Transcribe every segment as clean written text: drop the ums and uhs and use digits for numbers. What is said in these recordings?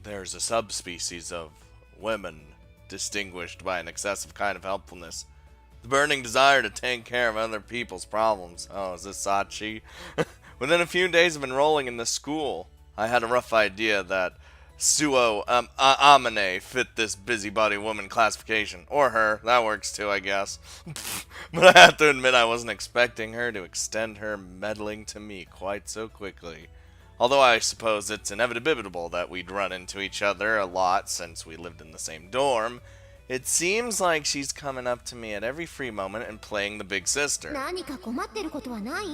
There's a subspecies of women distinguished by an excessive kind of helpfulness. The burning desire to take care of other people's problems. Oh, is this Sachi? Within a few days of enrolling in the school, I had a rough idea that Suo Amane fit this busybody woman classification. Or her, that works too, I guess. But I have to admit I wasn't expecting her to extend her meddling to me quite so quickly. Although I suppose it's inevitable that we'd run into each other a lot since we lived in the same dorm, it seems like she's coming up to me at every free moment and playing the big sister. 何か困ってることはない？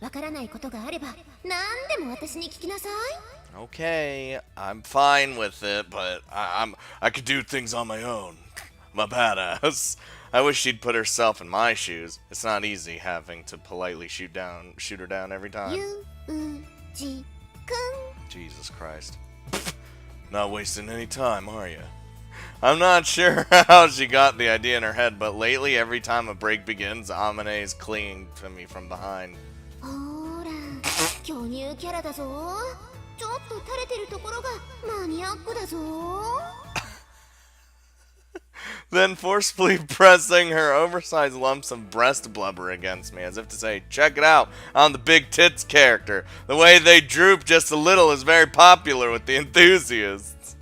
わからないことがあれば何でも私に聞きなさい。Okay, I'm fine with it, but I could do things on my own. I'm a badass. I wish she'd put herself in my shoes. It's not easy having to politely shoot her down every time. Jesus Christ. Not wasting any time, are you? I'm not sure how she got the idea in her head, but lately every time a break begins, Amane is clinging to me from behind. ほら、巨乳キャラだぞ。ちょっと垂れてるところがマニアックだぞ。Then forcefully pressing her oversized lumps of breast blubber against me, as if to say, check it out, I'm the big tits character. The way they droop just a little is very popular with the enthusiasts.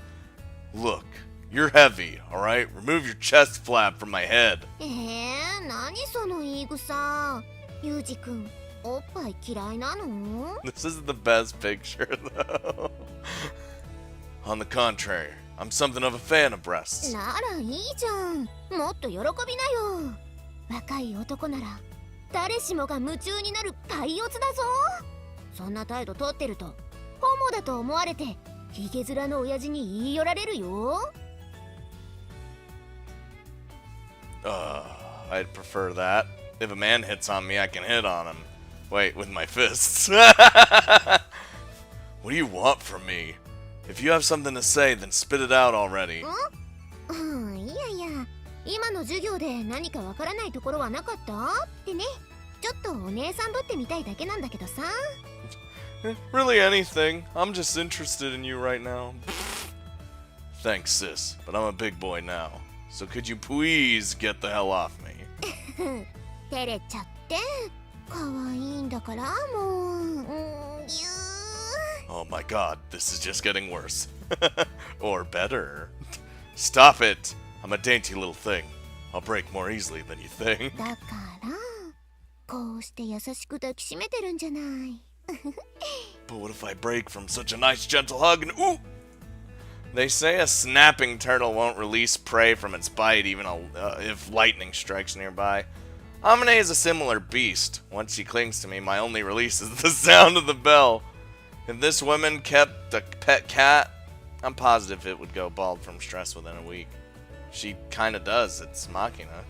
Look, you're heavy, alright? Remove your chest flap from my head. 何その言い草。ユージ君、おっぱい嫌いなの？ This is the best picture, though. On the contrary, I'm something of a fan of breasts. ならいいじゃん。もっと喜びなよ。若い男なら誰しもが夢中になるパイオツだぞ。そんな態度取ってるとホモだと思われてヒゲ面の親父に言い寄られるよ。I'd prefer that. If a man hits on me, I can hit on him. Wait, with my fists. What do you want from me? If you have something to say, then spit it out already. いやいや、今の授業で何かわからないところはなかったってね。ちょっとお姉さんぶってみたいだけなんだけどさ。Really anything. I'm just interested in you right now. Thanks, sis, but I'm a big boy now. So could you please get the hell off me? 照れちゃって。可愛いんだからもう。Oh my god, this is just getting worse. Or better. Stop it! I'm a dainty little thing. I'll break more easily than you think. だからこうして優しく抱きしめてるんじゃない。But what if I break from such a nice gentle hug and ooh? They say a snapping turtle won't release prey from its bite even if lightning strikes nearby. Amane is a similar beast. Once she clings to me, my only release is the sound of the bell. If this woman kept a pet cat, I'm positive it would go bald from stress within a week. She kinda does, it's Machina.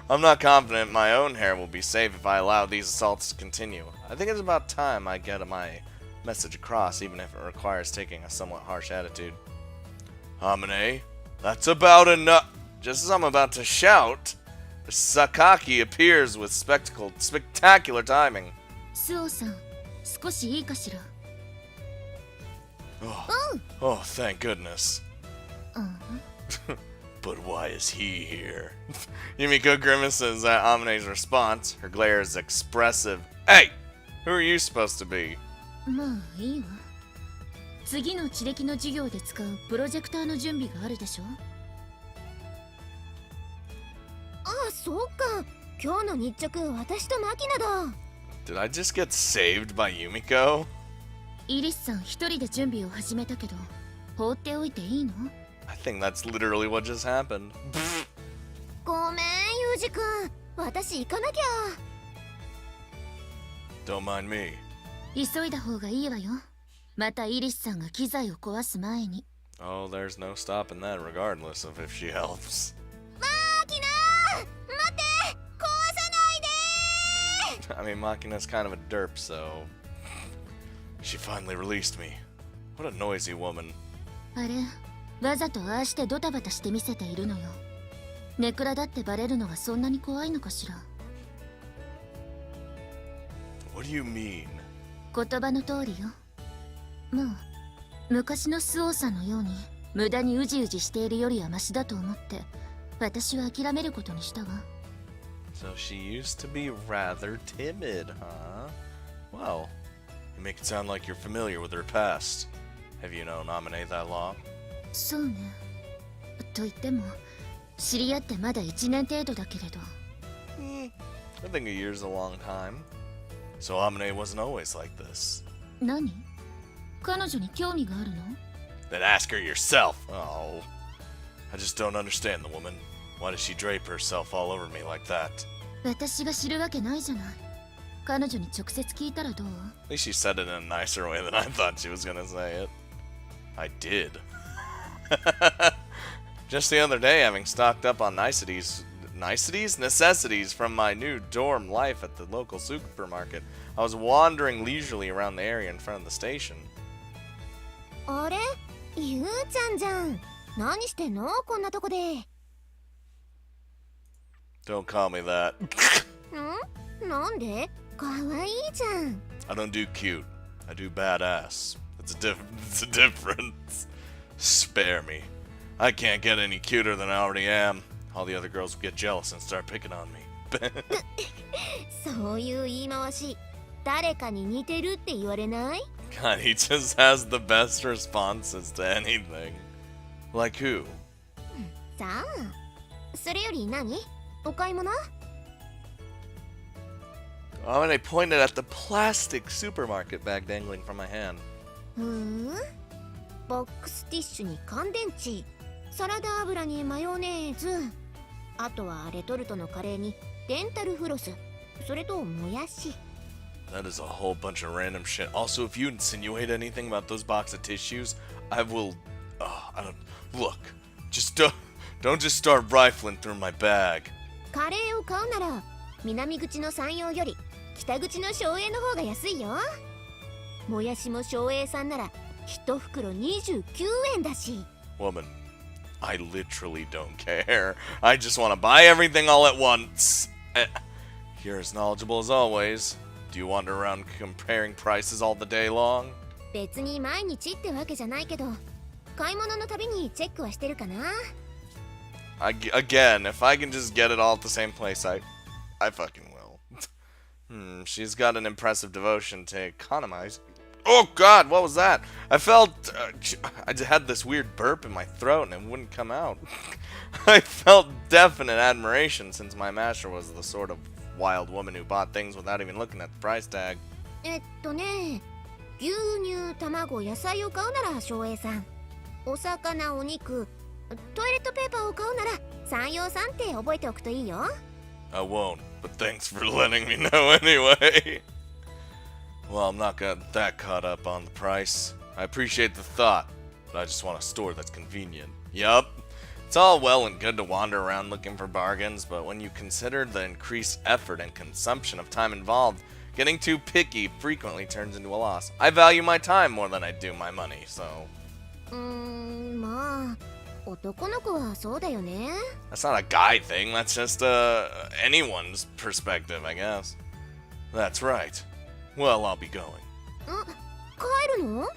I'm not confident my own hair will be safe if I allow these assaults to continue. I think it's about time I get my message across, even if it requires taking a somewhat harsh attitude. Amane, that's about enough. Just as I'm about to shout, Sakaki appears with spectacular timing. スオさん、少しいいかしら。Oh, thank goodness. But why is he here? Yumiko grimaces at Amane's response. Her glare is expressive. Hey! Who are you supposed to be? まあいいわ。次の地歴の授業で使うプロジェクターの準備があるでしょ。ああ、そうか。今日の日直、私とマキナだ。Did I just get saved by Yumiko? イリスさん一人で準備を始めたけど、放っておいていいの？ I think that's literally what just happened. ごめん、ユージ君。私行かなきゃ。Don't mind me. 急いだ方がいいわよ。またイリスさんが機材を壊す前に。Oh, there's no stopping that regardless of if she helps. マキナー！待って！壊さないで！ I mean, Machina's kind of a derp, so... She finally released me. What a noisy woman. あれ、わざとああしてドタバタして見せているのよ。ネクラだってバレるのがそんなに怖いのかしら。What do you mean? 言葉の通りよ。もう昔のスオーさんのように無駄にうじうじしているよりはマシだと思って私は諦めることにしたわ。 So she used to be rather timid, huh? Well, you make it sound like you're familiar with her past. Have you known Amane that long? そうね。と言っても知り合ってまだ1年程度だけれど。I think a year's a long time. So Amane wasn't always like this. 何？彼女に興味があるの？ Then ask her yourself. Oh. I just don't understand the woman. Why does she drape herself all over me like that? 私が知るわけないじゃない。彼女に直接聞いたらどう？ At least she said it in a nicer way than I thought she was gonna say it. I did. Just the other day, having stocked up on necessities from my new dorm life at the local supermarket, I was wandering leisurely around the area in front of the station. あれ？ゆうちゃんじゃん。何してんの？こんなとこで。Don't call me that. ん？なんで？かわいいじゃん。I don't do cute. I do badass. It's a difference. Spare me. I can't get any cuter than I already am. All the other girls will get jealous and start picking on me. そういう言い回し、誰かに似てるって言われない？ God, he just has the best responses to anything. Like who? さあ、それより何？お買い物？ Oh, and I pointed at the plastic supermarket bag dangling from my hand. ボックスティッシュに乾電池、サラダ油にマヨネーズ、あとはレトルトのカレーにデンタルフロス、それともやし。 That is a whole bunch of random shit. Also, if you insinuate anything about those box of tissues, I will... I don't... Look, just don't just start rifling through my bag. カレーを買うなら南口の山陽より北口の松栄の方が安いよ。もやしも松栄さんなら1袋29円だし。 Woman, I literally don't care. I just want to buy everything all at once. You're as knowledgeable as always. Do you wander around comparing prices all the day long? 別に毎日ってわけじゃないけど、買い物のたびにチェックはしてるかな。Again, if I can just get it all at the same place, I fucking will. She's got an impressive devotion to economize. Oh God, what was that? I felt, I had this weird burp in my throat and it wouldn't come out. I felt definite admiration since my master was the sort of wild woman who bought things without even looking at the price tag. 牛乳、卵、野菜を買うなら松栄さん。お魚、お肉、トイレットペーパーを買うなら山陽さんって覚えておくといいよ。 I won't, but thanks for letting me know anyway. Well, I'm not that caught up on the price. I appreciate the thought, but I just want a store that's convenient. Yup. It's all well and good to wander around looking for bargains, but when you consider the increased effort and consumption of time involved, getting too picky frequently turns into a loss. I value my time more than I do my money, so... まあ、男の子はそうだよね。 That's not a guy thing, that's just anyone's perspective, I guess. That's right. Well, I'll be going. 帰るの？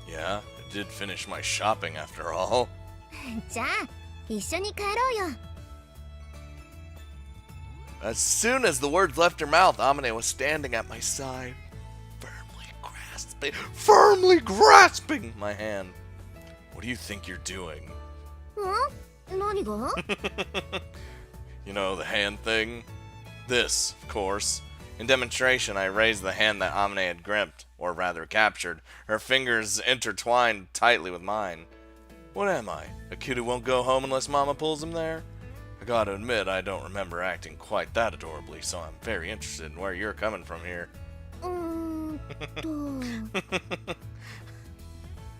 Yeah, I did finish my shopping after all. じゃあ、一緒に帰ろうよ。 As soon as the words left her mouth, Amane was standing at my side, firmly grasping my hand. What do you think you're doing? 何が？ You know, the hand thing? This, of course. In demonstration, I raised the hand that Amane had gripped, or rather captured, her fingers intertwined tightly with mine. What am I? A kid who won't go home unless Mama pulls him there? I gotta admit, I don't remember acting quite that adorably, so I'm very interested in where you're coming from here.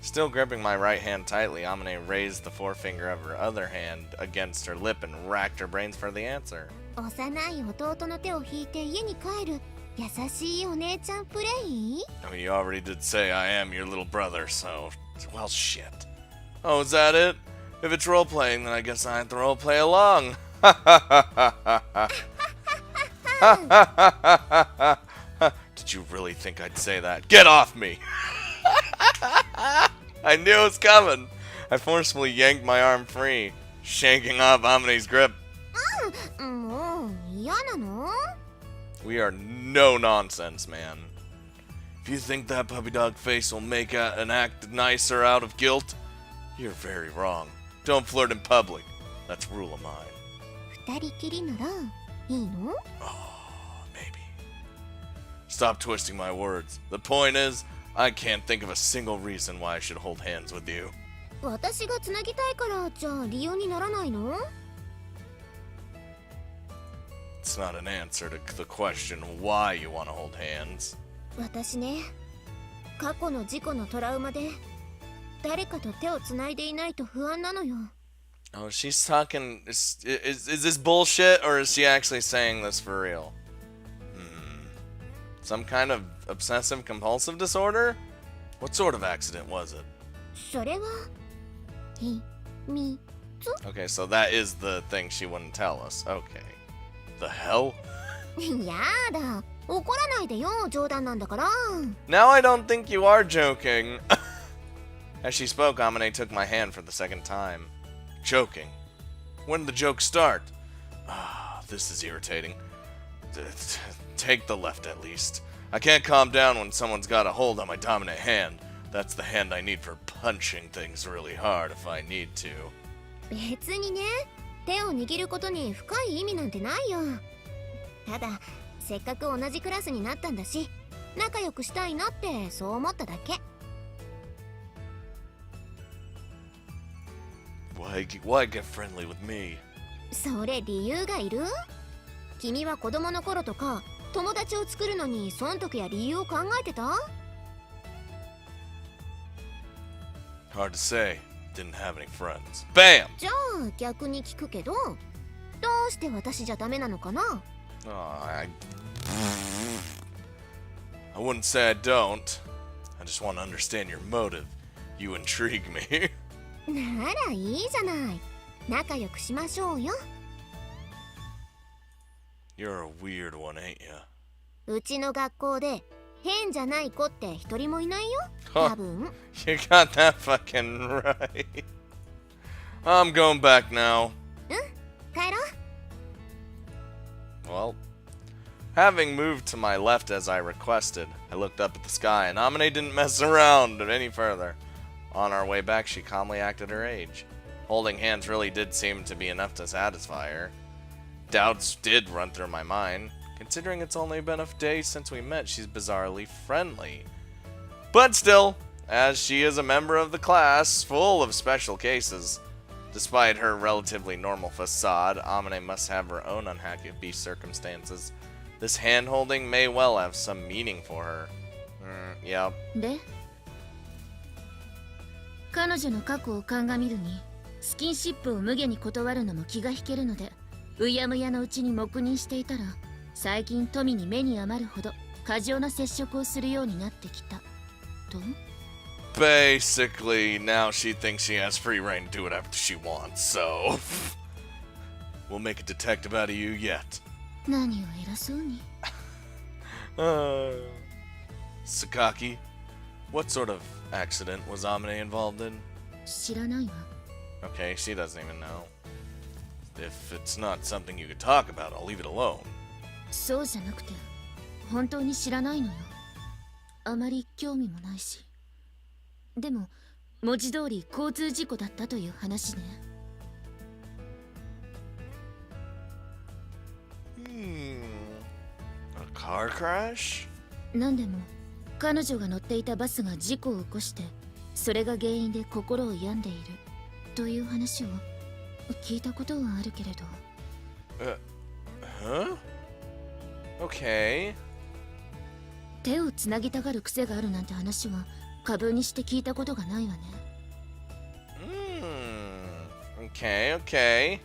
Still gripping my right hand tightly, Amane raised the forefinger of her other hand against her lip and racked her brains for the answer. 幼い弟の手を引いて家に帰る優しいお姉ちゃんプレイ？ I mean, you already did say I am your little brother, so... Well, shit. Oh, is that it? If it's role-playing, then I guess I have to role-play along. Did you really think I'd say that? Get off me! I knew it was coming. I forcefully yanked my arm free, shaking off Amine's grip. もう嫌なの？ We are no nonsense, man. If you think that puppy dog face will make an act nicer out of guilt, you're very wrong. Don't flirt in public. That's a rule of mine. 二人きりならいいの？ Oh, maybe. Stop twisting my words. The point is, I can't think of a single reason why I should hold hands with you. 私がつなぎたいからじゃあ理由にならないの？ It's not an answer to the question why you want to hold hands. 私ね、過去の事故のトラウマで誰かと手をつないでいないと不安なのよ。 Oh, she's talking. Is this bullshit or is she actually saying this for real? Some kind of obsessive compulsive disorder? What sort of accident was it? それは秘密。 Okay, so that is the thing she wouldn't tell us. Okay. The hell? やだ、怒らないでよ、冗談なんだから。 Now I don't think you are joking. As she spoke, Amine took my hand for the second time. Joking? When did the joke start? Ah, this is irritating. Take the left at least. I can't calm down when someone's got a hold on my dominant hand. That's the hand I need for punching things really hard if I need to. 別にね、手を握ることに深い意味なんてないよ。ただ、せっかく同じクラスになったんだし、仲良くしたいなってそう思っただけ。Why get friendly with me? それ理由がいる？君は子供の頃とか友達を作るのに損得や理由を考えてた？ Hard to say. Didn't have any friends. Bam! じゃあ逆に聞くけど、どうして私じゃダメなのかな？ I wouldn't say I don't. I just want to understand your motive. You intrigue me. ならいいじゃない。仲良くしましょうよ。 You're a weird one, ain't ya? うちの学校で変じゃない子って一人もいないよ。多分。You got that fucking right. I'm going back now. 帰ろう。 Well, having moved to my left as I requested, I looked up at the sky, and Amine didn't mess around any further. On our way back, she calmly acted her age. Holding hands really did seem to be enough to satisfy her. Doubts did run through my mind. Considering it's only been a day since we met, she's bizarrely friendly. But still, as she is a member of the class full of special cases, despite her relatively normal facade, Amine must have her own unhappy circumstances. This hand-holding may well have some meaning for her. Yep. で、彼女の過去を鑑みるに、スキンシップを無下に断るのも気が引けるので、うやむやのうちに黙認していたら、最近富に目に余るほど過剰な接触をするようになってきたと。 Basically, now she thinks she has free reign to do whatever she wants, so we'll make a detective out of you yet. 何を偉そうに。Sakaki, what sort of accident was Amine involved in? 知らないわ。 Okay, she doesn't even know. If it's not something you could talk about, I'll leave it alone. そうじゃなくて、本当に知らないのよ。あまり興味もないし。でも、文字通り交通事故だったという話ね。A car crash? なんでも、彼女が乗っていたバスが事故を起こして、それが原因で心を病んでいるという話を聞いたことはあるけれど。Huh? Okay. 手をつなぎたがる癖があるなんて話は過分にして聞いたことがないわね。Okay, okay.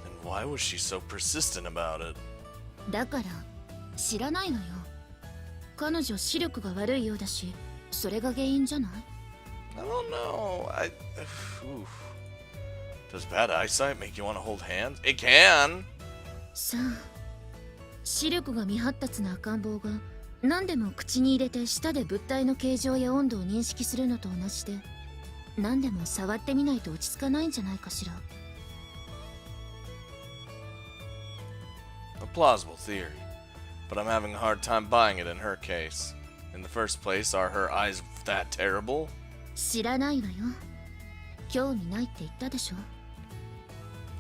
Then why was she so persistent about it? だから知らないのよ。彼女視力が悪いようだし、それが原因じゃない？ I don't know. Does bad eyesight make you want to hold hands? It can. さあ、視力が未発達な赤ん坊が何でも口に入れて舌で物体の形状や温度を認識するのと同じで、何でも触ってみないと落ち着かないんじゃないかしら。A plausible theory, but I'm having a hard time buying it in her case. In the first place, are her eyes that terrible? 知らないわよ。興味ないって言ったでしょ。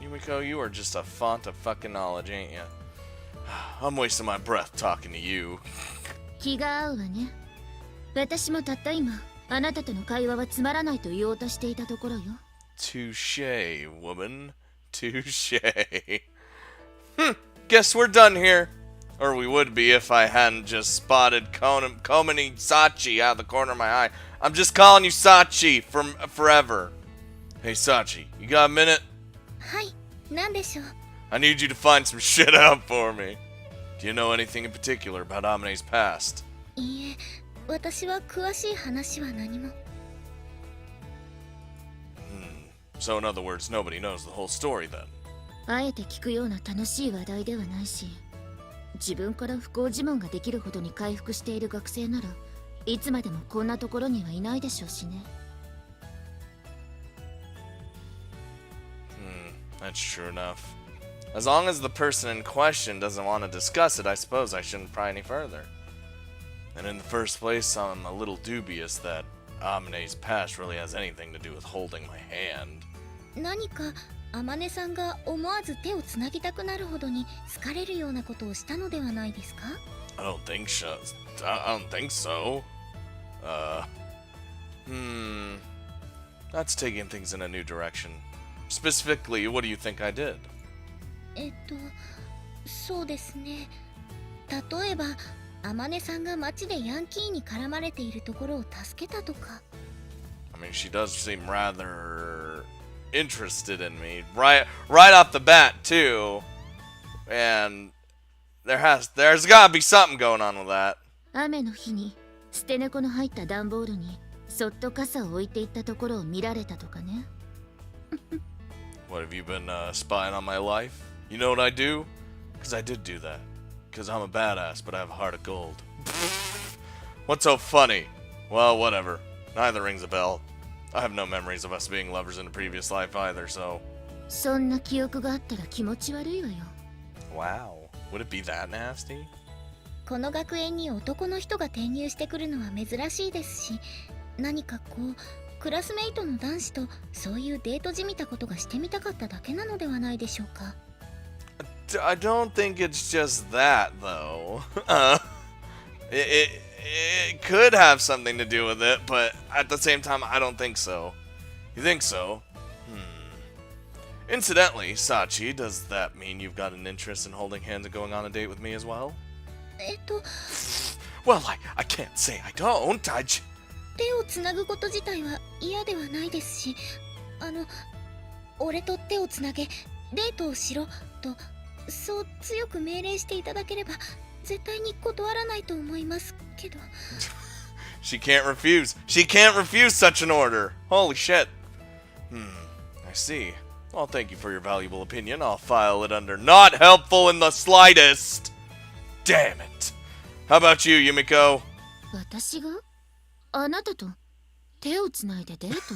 Yumiko, you are just a font of fucking knowledge, ain't ya? I'm wasting my breath talking to you. 気が合うわね。私もたった今、あなたとの会話はつまらないと言おうとしていたところよ。Touche, woman. Touche. Guess we're done here. Or we would be if I hadn't just spotted Komini Sachi out of the corner of my eye. I'm just calling you Sachi from forever. Hey Sachi, you got a minute? はい、なんでしょう。 I need you to find some shit out for me. Do you know anything in particular about Amine's past? いいえ、私は詳しい話は何も。So in other words, nobody knows the whole story then. あえて聞くような楽しい話題ではないし、自分から不幸自問ができるほどに回復している学生ならいつまでもこんなところにはいないでしょうしね。That's true enough. As long as the person in question doesn't want to discuss it, I suppose I shouldn't pry any further. And in the first place, I'm a little dubious that Amine's past really has anything to do with holding my hand. 何か天音さんが思わず手をつなぎたくなるほどに好かれるようなことをしたのではないですか？ I don't think so. I don't think so. That's taking things in a new direction. Specifically, what do you think I did? そうですね。例えば、天音さんが街でヤンキーに絡まれているところを助けたとか。I mean, she does seem rather interested in me right off the bat too, and there's gotta be something going on with that. 雨の日に捨て猫の入った段ボールにそっと傘を置いていったところを見られたとかね。What, have you been spying on my life? You know what I do? Because I did do that. Because I'm a badass, but I have a heart of gold. What's so funny? Well, whatever. Neither rings a bell. I have no memories of us being lovers in a previous life either, so... そんな記憶があったら気持ち悪いわよ。 Wow. Would it be that nasty? この学園に男の人が転入してくるのは珍しいですし、何かこうクラスメイトの男子とそういうデートじみたことがしてみたかっただけなのではないでしょうか。I don't think it's just that, though. It could have something to do with it, but at the same time, I don't think so. You think so? Incidentally, Sachi, does that mean you've got an interest in holding hands and going on a date with me as well? Well, I can't say I don't. 手をつなぐこと自体は嫌ではないですし、俺と手をつなげ、デートをしろと、そう強く命令していただければ、絶対に断らないと思いますけど。She can't refuse. She can't refuse such an order. Holy shit. I see. Well, thank you for your valuable opinion. I'll file it under not helpful in the slightest. Damn it. How about you, Yumiko? 私があなたと手をつないでデート？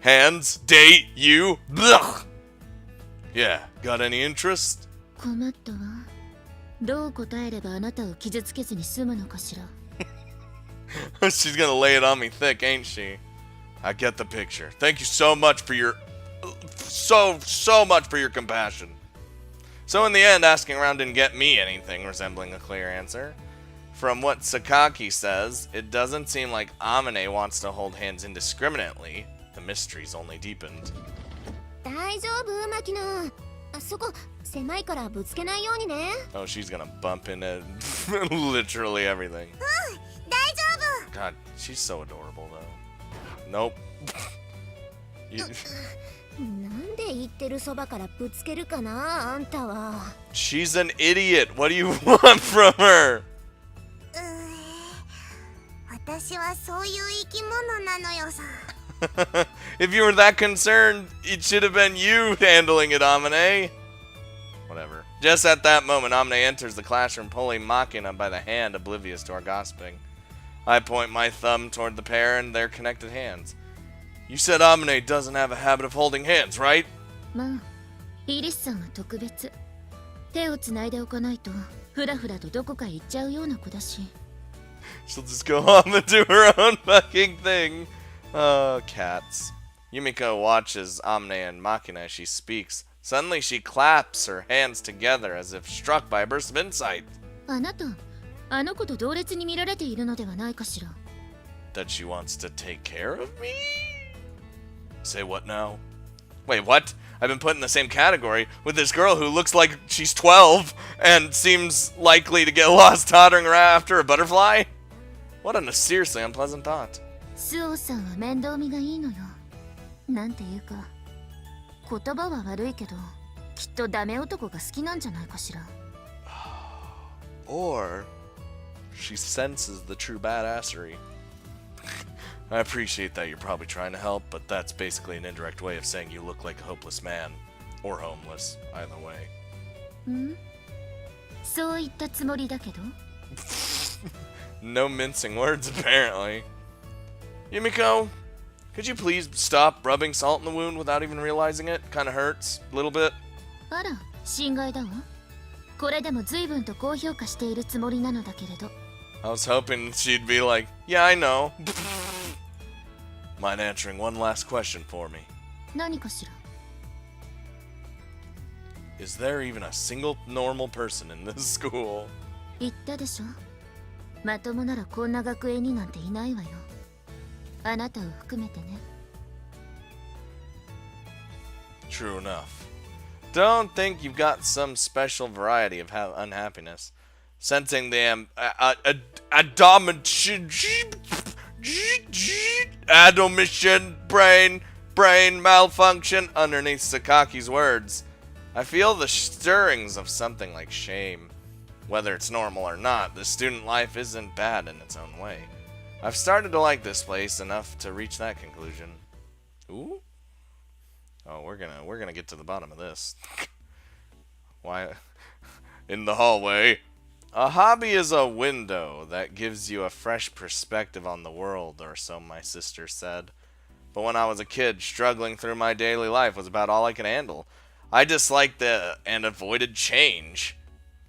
Hands, date, you, blech. Yeah, got any interest? 困ったわ。どう答えればあなたを傷つけずに済むのかしら。She's gonna lay it on me thick, ain't she? I get the picture. Thank you so much for your... So much for your compassion. So in the end, asking around didn't get me anything resembling a clear answer. From what Sakaki says, it doesn't seem like Amine wants to hold hands indiscriminately. The mystery's only deepened. 大丈夫、マキナ。あそこ狭いからぶつけないようにね。Oh, she's gonna bump into literally everything. 大丈夫。 God, she's so adorable though. Nope. なんで言ってるそばからぶつけるかな、あんたは。She's an idiot. What do you want from her? 私はそういう生き物なのよさ。If you were that concerned, it should have been you handling it, Amine. Whatever. Just at that moment, Amne enters the classroom, pulling Machina by the hand, oblivious to our gossiping. I point my thumb toward the pair and their connected hands. You said Amne doesn't have a habit of holding hands, right? まあイリスさんは特別。手をつないでおかないとフラフラとどこかへ行っちゃうような子だし。 She'll just go off and do her own fucking thing. Cats. Yumiko watches Amne and Machina as she speaks. Suddenly she claps her hands together as if struck by a burst of insight. あなた、あの子と同列に見られているのではないかしら。 That she wants to take care of me? Say what now? Wait, what? I've been put in the same category with this girl who looks like she's 12 and seems likely to get lost tottering around after a butterfly? What a seriously unpleasant thought. スオさんは面倒見がいいのよ。なんていうか、言葉は悪いけど、きっとダメ男が好きなんじゃないかしら。Or she senses the true badassery. I appreciate that you're probably trying to help, but that's basically an indirect way of saying you look like a hopeless man. Or homeless, either way. ん？そう言ったつもりだけど。No mincing words, apparently. Yumiko, could you please stop rubbing salt in the wound without even realizing it? Kinda hurts, a little bit. あら、心外だわ。これでも随分と高評価しているつもりなのだけれど。I was hoping she'd be like, yeah, I know. Mind answering one last question for me? 何かしら。Is there even a single normal person in this school? 言ったでしょ。まともならこんな学園になんていないわよ。あなたを含めてね。True enough. Don't think you've got some special variety of unhappiness. Sensing the adomission brain malfunction underneath Sakaki's words, I feel the stirrings of something like shame. Whether it's normal or not, the student life isn't bad in its own way. I've started to like this place enough to reach that conclusion. Ooh? Oh, we're gonna get to the bottom of this. Why? In the hallway. A hobby is a window that gives you a fresh perspective on the world, or so my sister said. But when I was a kid, struggling through my daily life was about all I could handle. I disliked and avoided change,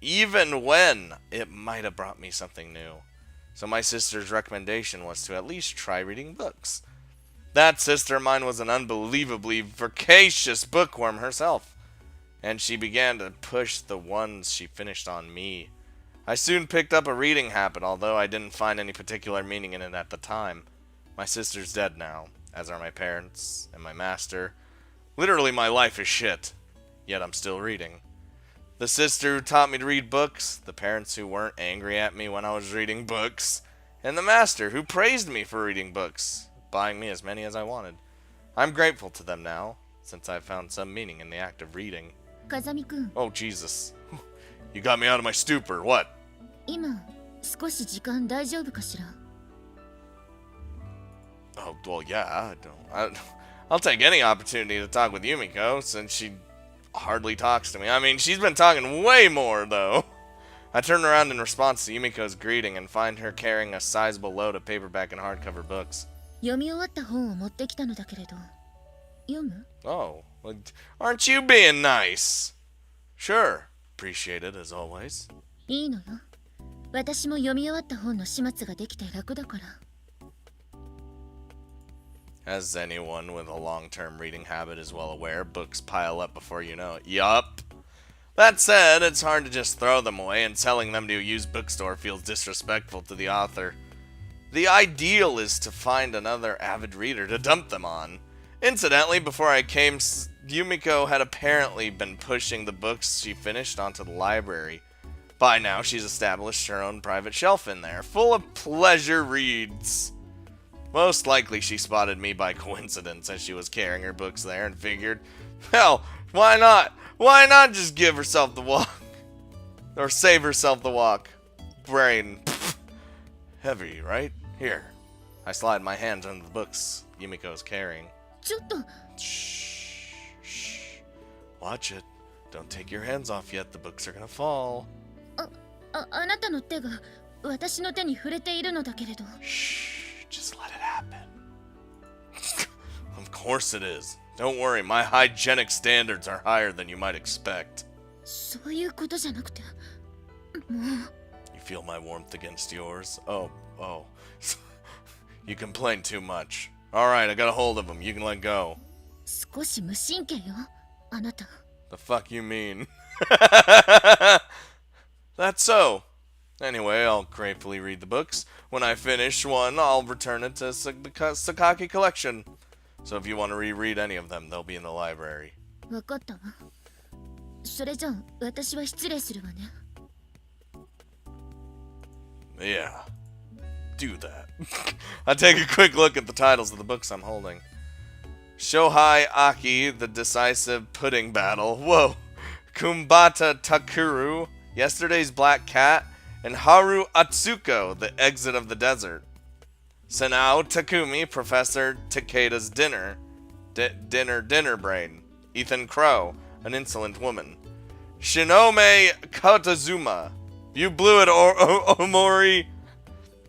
even when it might have brought me something new. So my sister's recommendation was to at least try reading books. That sister of mine was an unbelievably voracious bookworm herself, and she began to push the ones she finished on me. I soon picked up a reading habit, although I didn't find any particular meaning in it at the time. My sister's dead now, as are my parents and my master. Literally, my life is shit, yet I'm still reading. The sister who taught me to read books, the parents who weren't angry at me when I was reading books, and the master who praised me for reading books, buying me as many as I wanted. I'm grateful to them now, since I've found some meaning in the act of reading. 風見くん、 Oh, Jesus. You got me out of my stupor. What? 今少し時間大丈夫かしら。 Oh, well, yeah. I'll take any opportunity to talk with Yumiko, since she hardly talks to me. I mean, she's been talking way more, though. I turn around in response to Yumiko's greeting and find her carrying a sizable load of paperback and hardcover books. 読み終わった本を持ってきたのだけれど。読む？ Oh, well, aren't you being nice? Sure. Appreciate it, as always. いいのよ。私も読み終わった本の始末ができて楽だから。 As anyone with a long-term reading habit is well aware, books pile up before you know it. Yup. That said, it's hard to just throw them away, and selling them to a used bookstore feels disrespectful to the author. The ideal is to find another avid reader to dump them on. Incidentally, before I came, Yumiko had apparently been pushing the books she finished onto the library. By now, she's established her own private shelf in there, full of pleasure reads. Most likely she spotted me by coincidence as she was carrying her books there and figured, hell, why not? Why not just give herself the walk? Or save herself the walk? Brain. Heavy, right? Here. I slide my hands under the books Yumiko's carrying. ちょっと。 Shh. Shh. Watch it. Don't take your hands off yet, the books are gonna fall. あなたの手が私の手に触れているのだけれど。 Shh, just let it happen. Of course it is. Don't worry, my hygienic standards are higher than you might expect. そういうことじゃなくて、もう。 You feel my warmth against yours? Oh. You complain too much. Alright, I got a hold of him. You can let go. 少し無神経よ、あなた。 The fuck you mean? That's so. Anyway, I'll gratefully read the books. When I finish one, I'll return it to the Sakaki collection. So if you want to reread any of them, they'll be in the library. わかったわ。それじゃあ、私は失礼するわね。 Yeah. Do that. I take a quick look at the titles of the books I'm holding. Shohei Aki, The Decisive Pudding Battle. Whoa. Kumbata Takuru, Yesterday's Black Cat, and Haru Atsuko, The Exit of the Desert. Sanao Takumi, Professor Takeda's Dinner. Dinner Brain. Ethan Crow, An Insolent Woman. Shinome Kotazuma, You Blew It, Omori.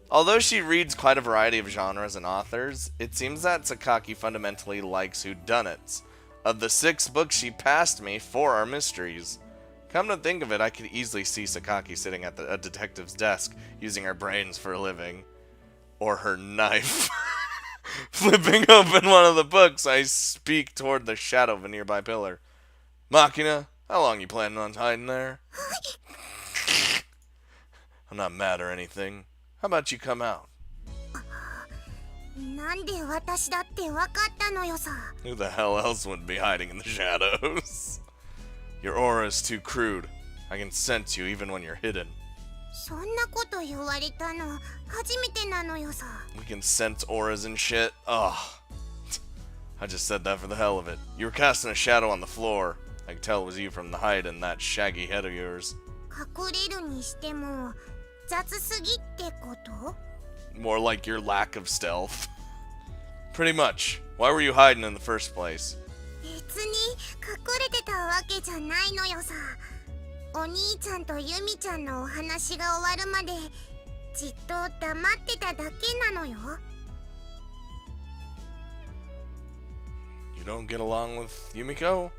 Although she reads quite a variety of genres and authors, it seems that Sakaki fundamentally likes whodunits. Of the 6 books she passed me, 4 are mysteries. Come to think of it, I could easily see Sakaki sitting at a detective's desk, using her brains for a living. Or her knife. Flipping open one of the books, I speak toward the shadow of a nearby pillar. Machina, how long you planning on hiding there? I'm not mad or anything. How about you come out? なんで私だってわかったのよさ。 Who the hell else would be hiding in the shadows? Your aura is too crude. I can sense you even when you're hidden. そんなこと言われたの初めてなのよさ。 We can sense auras and shit. Ugh. I just said that for the hell of it. You were casting a shadow on the floor. I could tell it was you from the height and that shaggy head of yours. 隠れるにしても雑すぎってこと？ More like your lack of stealth. Pretty much. Why were you hiding in the first place? 別に隠れてたわけじゃないのよさ。お兄ちゃんとユミちゃんのお話が終わるまでじっと黙ってただけなのよ。 You don't get along with Yumiko?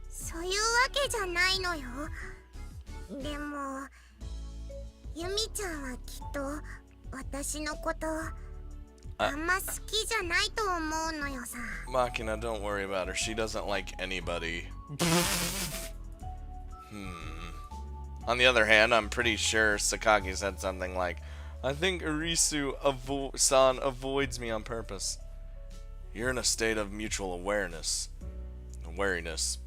そういうわけじゃないのよ。でもユミちゃんはきっと私のことあんま好きじゃないと思うのよさ。 Machina, don't worry about her. She doesn't like anybody. On the other hand, I'm pretty sure Sakaki said something like, I think Arisu-san avoids me on purpose. You're in a state of mutual awareness. Wariness.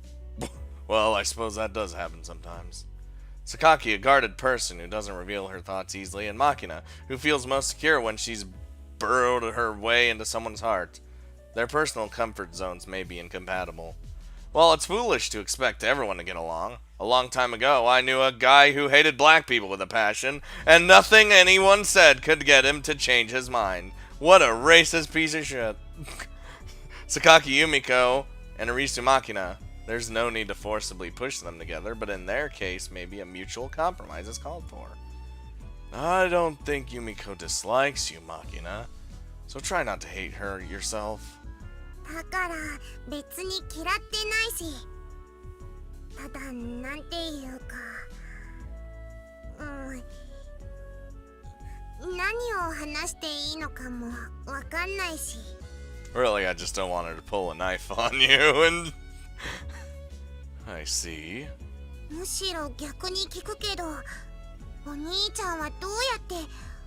Well, I suppose that does happen sometimes. Sakaki, a guarded person who doesn't reveal her thoughts easily, and Machina, who feels most secure when she's burrowed her way into someone's heart. Their personal comfort zones may be incompatible. Well, it's foolish to expect everyone to get along. A long time ago, I knew a guy who hated black people with a passion, and nothing anyone said could get him to change his mind. What a racist piece of shit. Sakaki Yumiko and Arisu Machina. There's no need to forcibly push them together, but in their case, maybe a mutual compromise is called for. I don't think Yumiko dislikes you, Machina, so try not to hate her yourself. だから別に嫌ってないし、ただなんていうか、何を話していいのかもわかんないし。 Really, I just don't want her to pull a knife on you, and... I see. むしろ逆に聞くけど、お兄ちゃんはどうやって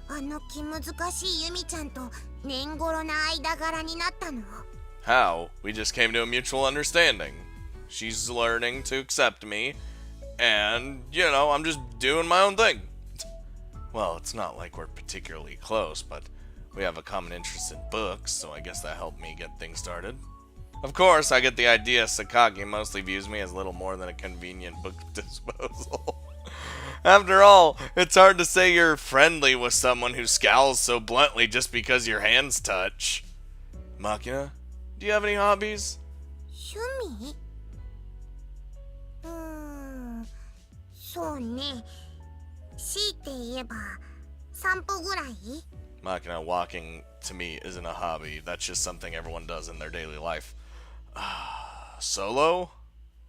あの気難しいユミちゃんと年頃な間柄になったの？ How? We just came to a mutual understanding. She's learning to accept me, and, you know, I'm just doing my own thing. Well, it's not like we're particularly close, but we have a common interest in books, so I guess that helped me get things started. Of course, I get the idea Sakaki mostly views me as little more than a convenient book disposal. After all, it's hard to say you're friendly with someone who scowls so bluntly just because your hands touch. Machina, do you have any hobbies? 趣味？そうね。強いて言えば散歩ぐらい。 Machina walking to me isn't a hobby. That's just something everyone does in their daily life. Solo?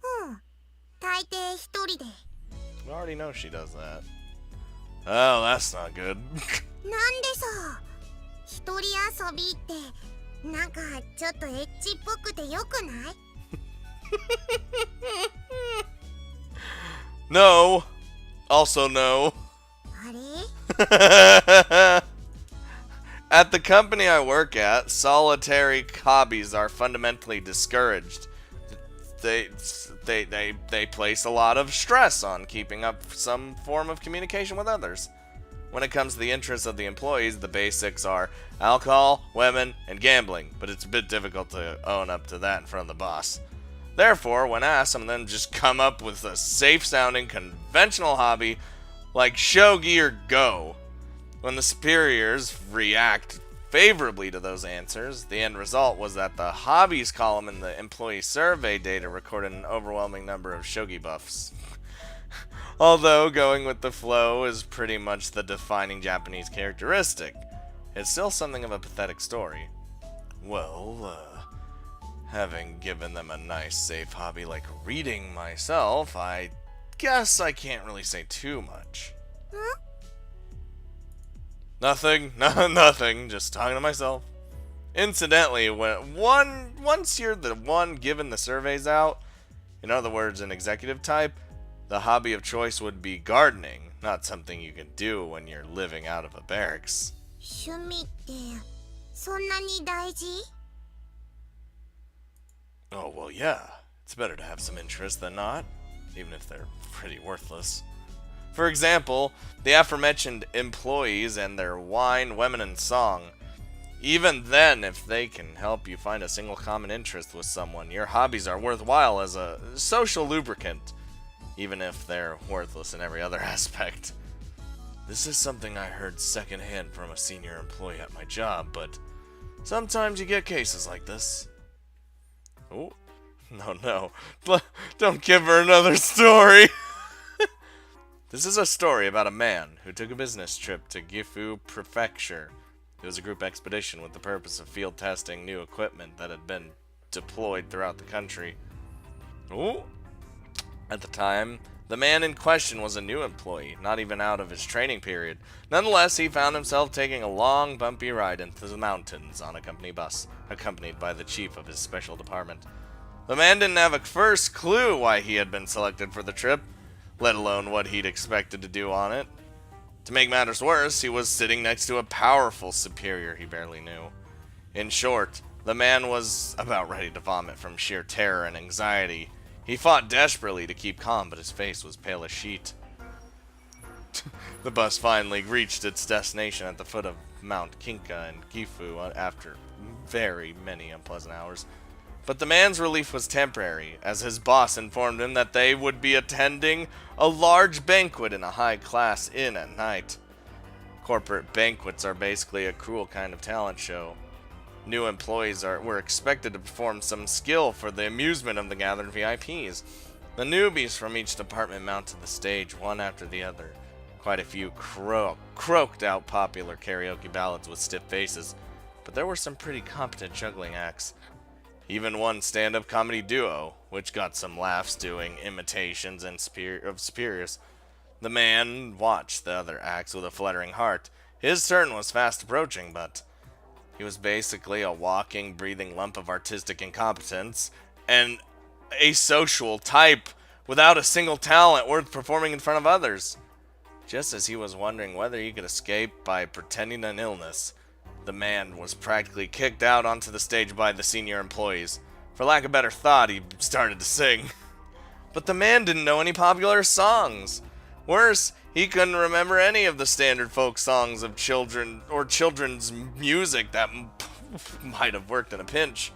うん。大抵一人で。 We already know she does that. Oh, that's not good. なんでさ。一人遊びってなんかちょっとエッチっぽくてよくない？ No. Also no. あれ？ At the company I work at, solitary hobbies are fundamentally discouraged. They place a lot of stress on keeping up some form of communication with others. When it comes to the interests of the employees, the basics are alcohol, women, and gambling, but it's a bit difficult to own up to that in front of the boss. Therefore, when asked, some of them just come up with a safe-sounding, conventional hobby like shogi or go. When the superiors react favorably to those answers, the end result was that the hobbies column in the employee survey data recorded an overwhelming number of shogi buffs. Although going with the flow is pretty much the defining Japanese characteristic, it's still something of a pathetic story. Well, having given them a nice, safe hobby like reading myself, I guess I can't really say too much. Huh? Nothing, nothing, just talking to myself. Incidentally, once you're the one giving the surveys out, in other words, an executive type, the hobby of choice would be gardening, not something you can do when you're living out of a barracks. 趣味ってそんなに大事？ Oh, well, yeah. It's better to have some interest than not, even if they're pretty worthless. For example, the aforementioned employees and their wine, women, and song. Even then, if they can help you find a single common interest with someone, your hobbies are worthwhile as a social lubricant, even if they're worthless in every other aspect. This is something I heard secondhand from a senior employee at my job, but sometimes you get cases like this. Oh, no. Don't give her another story. This is a story about a man who took a business trip to Gifu Prefecture. It was a group expedition with the purpose of field testing new equipment that had been deployed throughout the country. Ooh. At the time, the man in question was a new employee, not even out of his training period. Nonetheless, he found himself taking a long, bumpy ride into the mountains on a company bus, accompanied by the chief of his special department. The man didn't have a first clue why he had been selected for the trip, let alone what he'd expected to do on it. To make matters worse, he was sitting next to a powerful superior he barely knew. In short, the man was about ready to vomit from sheer terror and anxiety. He fought desperately to keep calm, but his face was pale as sheet. The bus finally reached its destination at the foot of Mount Kinka in Gifu after very many unpleasant hours. But the man's relief was temporary, as his boss informed him that they would be attending a large banquet in a high-class inn at night. Corporate banquets are basically a cruel kind of talent show. New employees were expected to perform some skill for the amusement of the gathered VIPs. The newbies from each department mounted the stage one after the other. Quite a few croaked out popular karaoke ballads with stiff faces, but there were some pretty competent juggling acts. Even one stand-up comedy duo, which got some laughs doing imitations of superiors. The man watched the other acts with a fluttering heart. His turn was fast approaching, but he was basically a walking, breathing lump of artistic incompetence and a social type without a single talent worth performing in front of others. Just as he was wondering whether he could escape by pretending an illness, the man was practically kicked out onto the stage by the senior employees. For lack of better thought, he started to sing. But the man didn't know any popular songs. Worse, he couldn't remember any of the standard folk songs of children or children's music that might have worked in a pinch.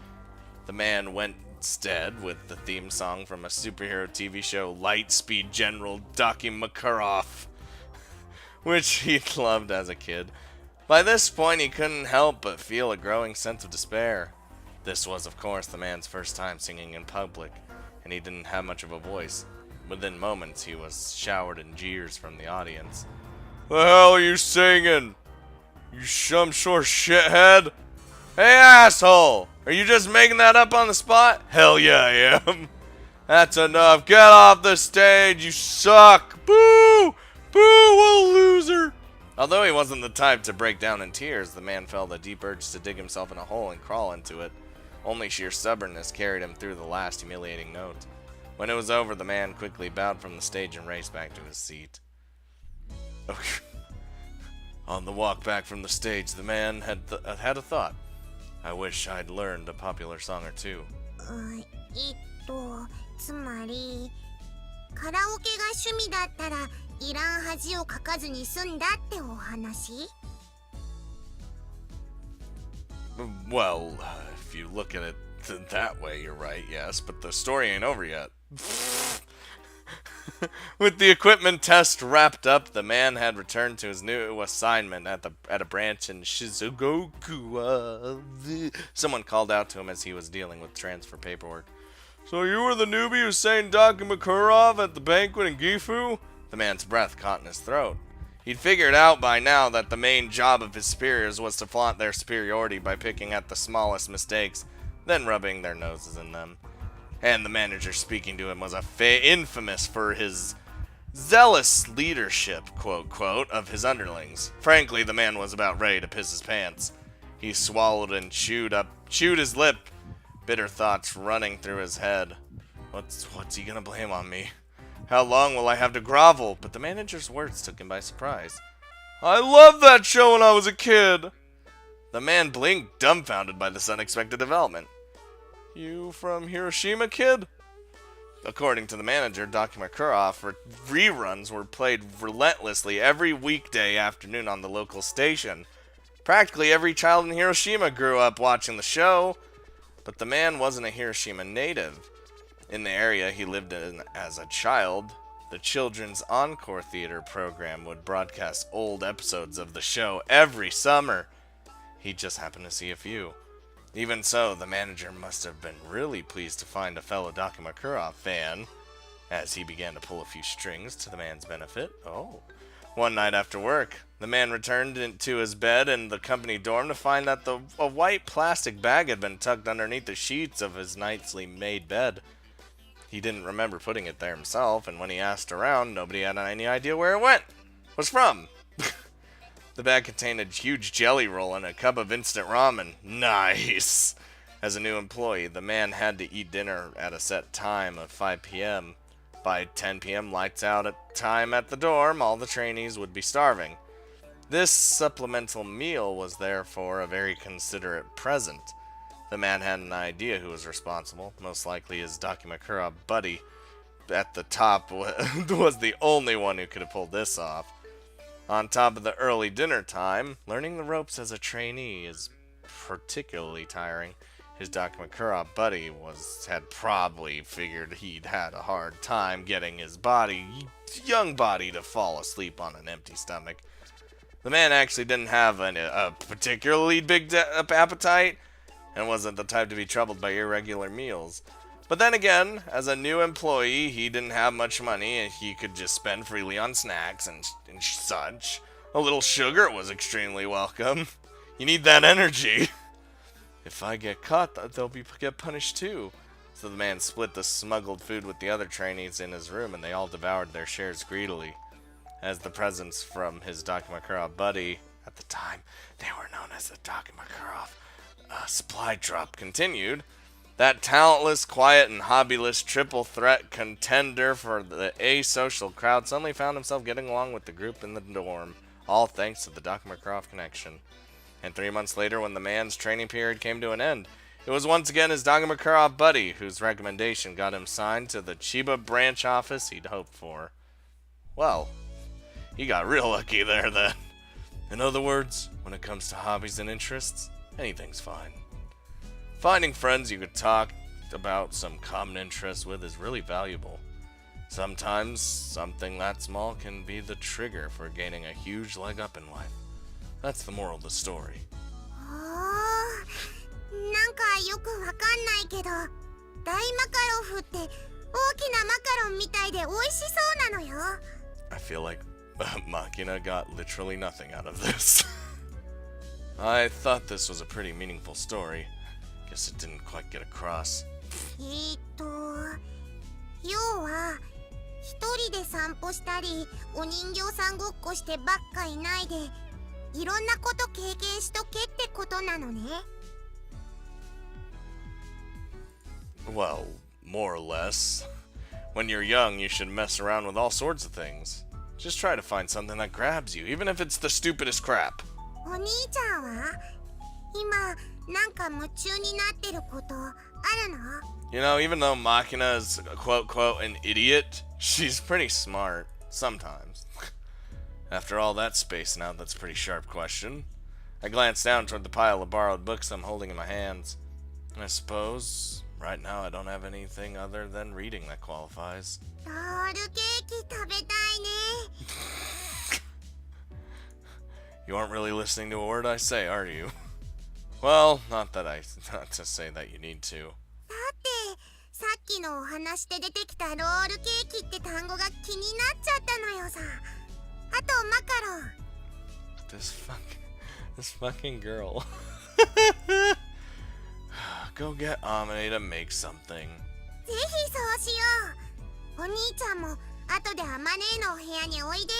The man went instead with the theme song from a superhero TV show, Lightspeed General Daki Makarov, which he loved as a kid. By this point, he couldn't help but feel a growing sense of despair. This was, of course, the man's first time singing in public, and he didn't have much of a voice. within moments, he was showered in jeers from the audience. The hell are you singing? You some sort of shithead? Hey, asshole! Are you just making that up on the spot? Hell yeah, I am. That's enough. Get off the stage. You suck. Boo! Boo, what a loser. Although he wasn't the type to break down in tears, the man felt a deep urge to dig himself in a hole and crawl into it. Only sheer stubbornness carried him through the last humiliating note. When it was over, the man quickly bowed from the stage and raced back to his seat. On the walk back from the stage, the man had a thought. I wish I'd learned a popular song or two. つまりカラオケが趣味だったらいらん恥をかかずに済んだってお話? Well, if you look at it that way, you're right, yes, but the story ain't over yet. With the equipment test wrapped up, the man had returned to his new assignment at a branch in Shizuoka. Someone called out to him as he was dealing with transfer paperwork. So you were the newbie who sang Makurov at the banquet in Gifu? The man's breath caught in his throat. He'd figured out by now that the main job of his superiors was to flaunt their superiority by picking at the smallest mistakes, then rubbing their noses in them. And the manager speaking to him was infamous for his zealous leadership, quote, of his underlings. Frankly, the man was about ready to piss his pants. He swallowed and chewed his lip, bitter thoughts running through his head. What's he gonna blame on me? How long will I have to grovel? But the manager's words took him by surprise. I loved that show when I was a kid! The man blinked, dumbfounded by this unexpected development. You from Hiroshima, kid? According to the manager, Makurov, reruns were played relentlessly every weekday afternoon on the local station. Practically every child in Hiroshima grew up watching the show, but the man wasn't a Hiroshima native. In the area he lived in as a child, the Children's Encore Theater program would broadcast old episodes of the show every summer. He just happened to see a few. Even so, the manager must have been really pleased to find a fellow Makurov fan, as he began to pull a few strings to the man's benefit. One night after work, the man returned to his bed in the company dorm to find that a white plastic bag had been tucked underneath the sheets of his nicely made bed. He didn't remember putting it there himself, and when he asked around, nobody had any idea where it was from. The bag contained a huge jelly roll and a cup of instant ramen. Nice! As a new employee, the man had to eat dinner at a set time of 5 p.m. By 10 p.m., lights out at time at the dorm, all the trainees would be starving. This supplemental meal was therefore a very considerate present. The man had an idea who was responsible, most likely his Makurov buddy. At the top was the only one who could have pulled this off. On top of the early dinner time, learning the ropes as a trainee is particularly tiring. His Makurov buddy had probably figured he'd had a hard time getting his young body to fall asleep on an empty stomach. The man actually didn't have a particularly big appetite, and wasn't the type to be troubled by irregular meals. But then again, as a new employee, he didn't have much money, and he could just spend freely on snacks and such. A little sugar was extremely welcome. You need that energy. If I get caught, they'll get punished too. So the man split the smuggled food with the other trainees in his room, and they all devoured their shares greedily. As the presents from his Makurov buddy, at the time they were known as the Makurov supply drop, continued, that talentless, quiet, and hobbyless triple threat contender for the asocial crowd suddenly found himself getting along with the group in the dorm, all thanks to the Makurov connection. And 3 months later, when the man's training period came to an end, it was once again his Makurov buddy whose recommendation got him signed to the Chiba branch office he'd hoped for. Well, he got real lucky there then. In other words, when it comes to hobbies and interests, anything's fine. Finding friends you could talk about some common interests with is really valuable. Sometimes something that small can be the trigger for gaining a huge leg up in life. That's the moral of the story. なんかよくわかんないけど、大マカロフって大きなマカロンみたいで美味しそうなのよ。 I feel like Machina got literally nothing out of this. I thought this was a pretty meaningful story. Guess it didn't quite get across. 要は一人で散歩したりお人形さんごっこしてばっかいないでいろんなこと経験しとけってことなのね。 Well, more or less. When you're young, you should mess around with all sorts of things. Just try to find something that grabs you, even if it's the stupidest crap. お兄ちゃんは今なんか夢中になってることあるの？ You know, even though Machina is quote an idiot, she's pretty smart. Sometimes. After all that spacing out, that's a pretty sharp question. I glanced down toward the pile of borrowed books I'm holding in my hands. I suppose, right now I don't have anything other than reading that qualifies. ロールケーキ食べたいね。 You aren't really listening to a word I say, are you? Well, not to say that you need to. だってさっきのお話で出てきたロールケーキって単語が気になっちゃったのよさ。あとマカロン。 This fucking girl. Go get Amine to make something. ぜひそうしよう。お兄ちゃんも後でアマネーのお部屋においで。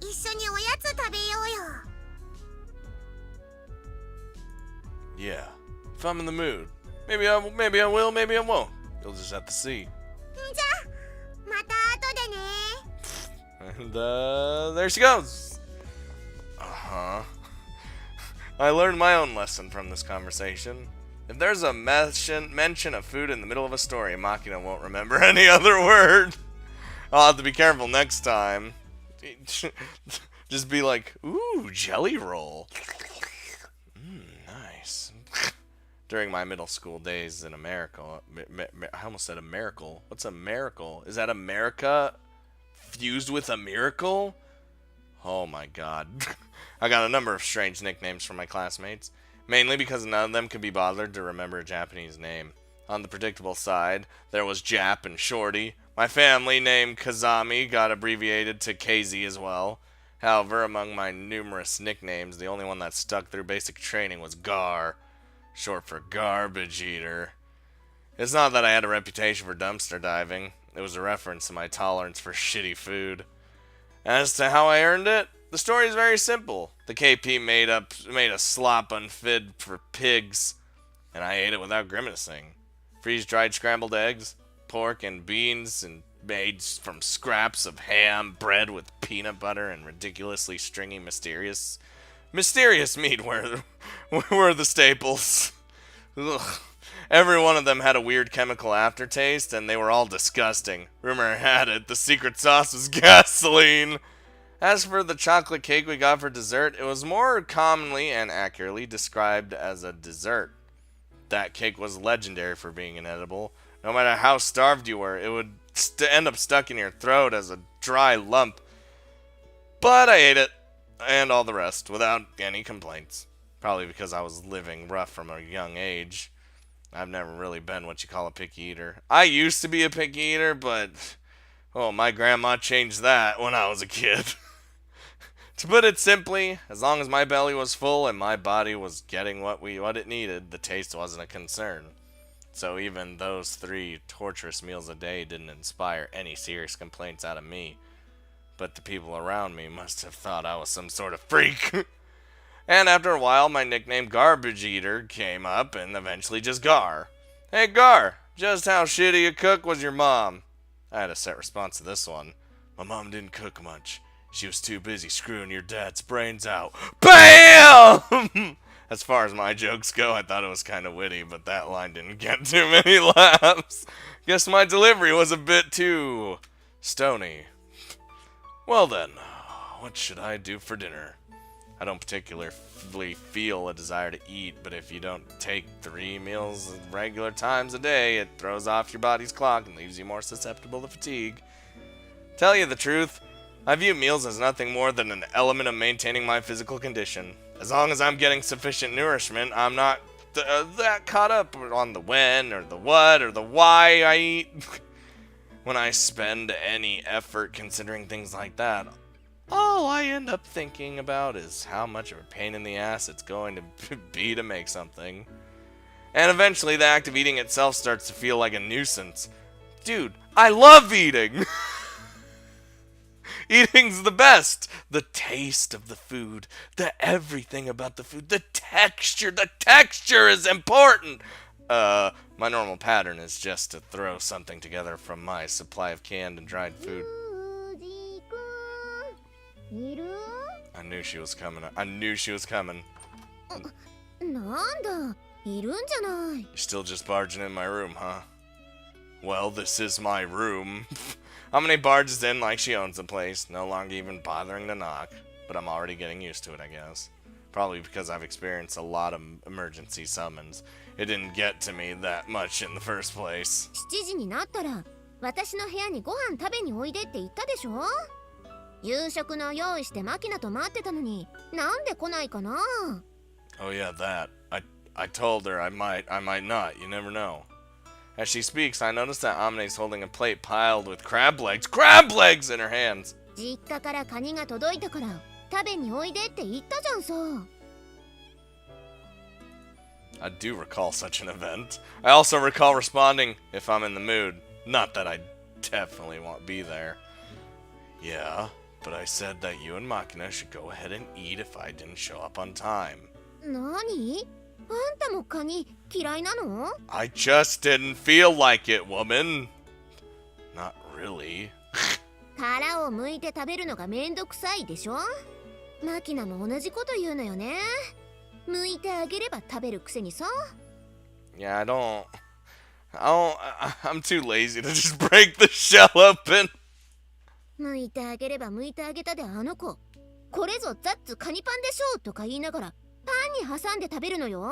一緒におやつ食べようよ。 Yeah, if I'm in the mood. Maybe I will, maybe I won't. You'll just have to see. じゃあまた後でね。 And, there she goes. Uh-huh. I learned my own lesson from this conversation. If there's a mention of food in the middle of a story, Machina won't remember any other word. I'll have to be careful next time. Just be like, ooh, jelly roll. Nice. During my middle school days in America, I almost said a miracle. What's a miracle? Is that America fused with a miracle? Oh my god. I got a number of strange nicknames from my classmates, mainly because none of them could be bothered to remember a Japanese name. On the predictable side, there was Jap and Shorty. My family name Kazami got abbreviated to KZ as well. However, among my numerous nicknames, the only one that stuck through basic training was Gar, short for Garbage Eater. It's not that I had a reputation for dumpster diving. It was a reference to my tolerance for shitty food. As to how I earned it, the story is very simple. The KP made a slop unfit for pigs, and I ate it without grimacing. Freeze-dried scrambled eggs, pork, and beans, and made from scraps of ham, bread with peanut butter, and ridiculously stringy mysterious meat were the staples. Ugh. Every one of them had a weird chemical aftertaste, and they were all disgusting. Rumor had it the secret sauce was gasoline. As for the chocolate cake we got for dessert, it was more commonly and accurately described as a dessert. That cake was legendary for being inedible. No matter how starved you were, it would end up stuck in your throat as a dry lump. But I ate it, and all the rest, without any complaints. Probably because I was living rough from a young age. I've never really been what you call a picky eater. I used to be a picky eater, but oh, my grandma changed that when I was a kid. To put it simply, as long as my belly was full and my body was getting what it needed, the taste wasn't a concern. So even those 3 torturous meals a day didn't inspire any serious complaints out of me. But the people around me must have thought I was some sort of freak. And after a while, my nickname Garbage Eater came up, and eventually just Gar. Hey Gar, just how shitty a cook was your mom? I had a set response to this one. My mom didn't cook much. She was too busy screwing your dad's brains out. BAM! As far as my jokes go, I thought it was kind of witty, but that line didn't get too many laughs. Guess my delivery was a bit too stony. Well then, what should I do for dinner? I don't particularly feel a desire to eat, but if you don't take 3 meals at regular times a day, it throws off your body's clock and leaves you more susceptible to fatigue. Tell you the truth, I view meals as nothing more than an element of maintaining my physical condition. As long as I'm getting sufficient nourishment, I'm not that caught up on the when or the what or the why I eat. when I spend any effort considering things like that, all I end up thinking about is how much of a pain in the ass it's going to be to make something. And eventually the act of eating itself starts to feel like a nuisance. Dude, I love eating! Eating's the best! The taste of the food, the everything about the food, the texture is important! My normal pattern is just to throw something together from my supply of canned and dried food. I knew she was coming. You're still just barging in my room, huh? Well, this is my room. Amane barges in like she owns the place, no longer even bothering to knock. But I'm already getting used to it, I guess. Probably because I've experienced a lot of emergency summons. It didn't get to me that much in the first place. 7時になったら私の部屋にご飯食べにおいでって言ったでしょ。夕食の用意してマキナと待ってたのになんで来ないかな。 Oh yeah, that. I told her I might not, you never know. As she speaks, I notice that Amane's holding a plate piled with crab legs in her hands. 実家からカニが届いたから食べにおいでって言ったじゃんさ。 I do recall such an event. I also recall responding if I'm in the mood. Not that I definitely won't be there. Yeah, but I said that you and Makina should go ahead and eat if I didn't show up on time. 何？あんたもカニ嫌いなの？ I just didn't feel like it, woman. Not really. 殻を剥いて食べるのがめんどくさいでしょ。マキナも同じこと言うのよね。剥いてあげれば食べるくせにさ。 Yeah, I'm too lazy to just break the shell open. 剥いてあげれば剥いてあげたであの子。これぞザッツカニパンでしょとか言いながらパンに挟んで食べるのよ。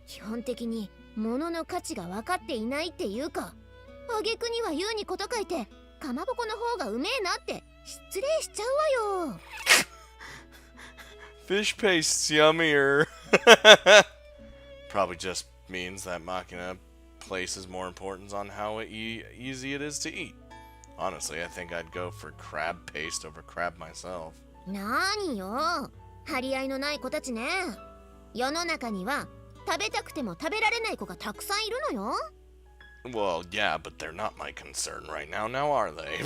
基本的に物の価値が分かっていないっていうか、挙句には言うにこと書いてかまぼこの方がうめえなって失礼しちゃうわよ。Fish paste's yummier. Probably just means that Machina places more importance on how easy it is to eat. Honestly, I think I'd go for crab paste over crab myself. なによ、張り合いのない子たちね。世の中には食べたくても食べられない子がたくさんいるのよ。Well, yeah, but they're not my concern right now, are they?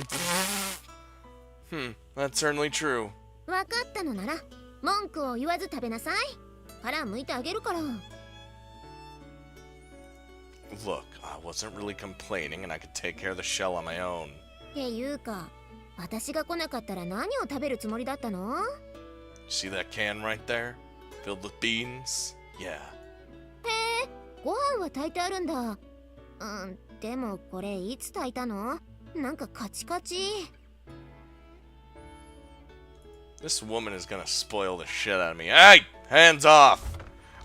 That's certainly true. 分かったのなら文句を言わず食べなさい。殻剥いてあげるから。 Look, I wasn't really complaining and I could take care of the shell on my own. っていうか、私が来なかったら何を食べるつもりだったの？ See that can right there? Filled with beans? Yeah. へえ、ご飯は炊いてあるんだ。でもこれいつ炊いたの？なんかカチカチ。 This woman is gonna spoil the shit out of me. Hey! Hands off!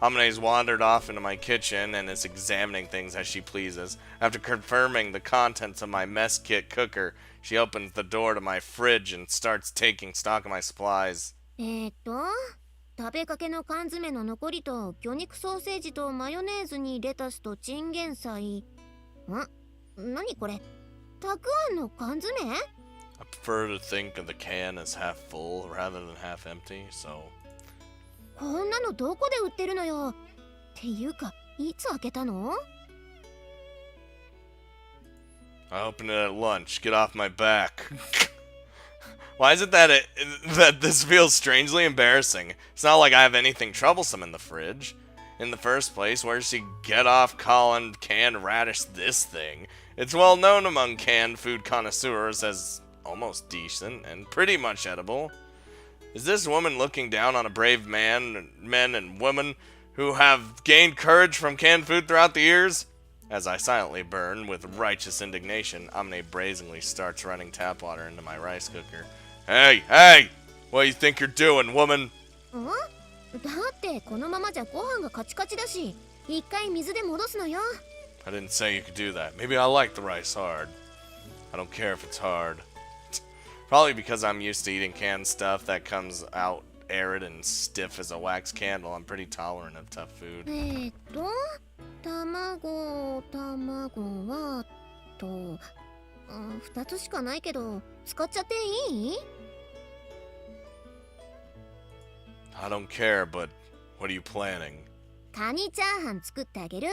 Amane's wandered off into my kitchen and is examining things as she pleases. After confirming the contents of my mess kit cooker, she opens the door to my fridge and starts taking stock of my supplies. 食べかけの缶詰の残りと魚肉ソーセージとマヨネーズにレタスとチンゲン菜。何これ？たくあんの缶詰？ I prefer to think of the can as half full rather than half empty, so... こんなのどこで売ってるのよ。っていうか、いつ開けたの？ I opened it at lunch. Get off my back. Why is it that this feels strangely embarrassing? It's not like I have anything troublesome in the fridge. In the first place, where does she get off calling canned radish this thing? It's well known among canned food connoisseurs as almost decent and pretty much edible. Is this woman looking down on a brave men and women who have gained courage from canned food throughout the years? As I silently burn with righteous indignation, Amane brazenly starts running tap water into my rice cooker. Hey! What do you think you're doing, woman? だってこのままじゃご飯がカチカチだし、一回水で戻すのよ。 I didn't say you could do that. Maybe I like the rice hard. I don't care if it's hard. Probably because I'm used to eating canned stuff that comes out arid and stiff as a wax candle. I'm pretty tolerant of tough food. 卵はと2つしかないけど使っちゃっていい？ I don't care, but what are you planning? カニチャーハン作ってあげる。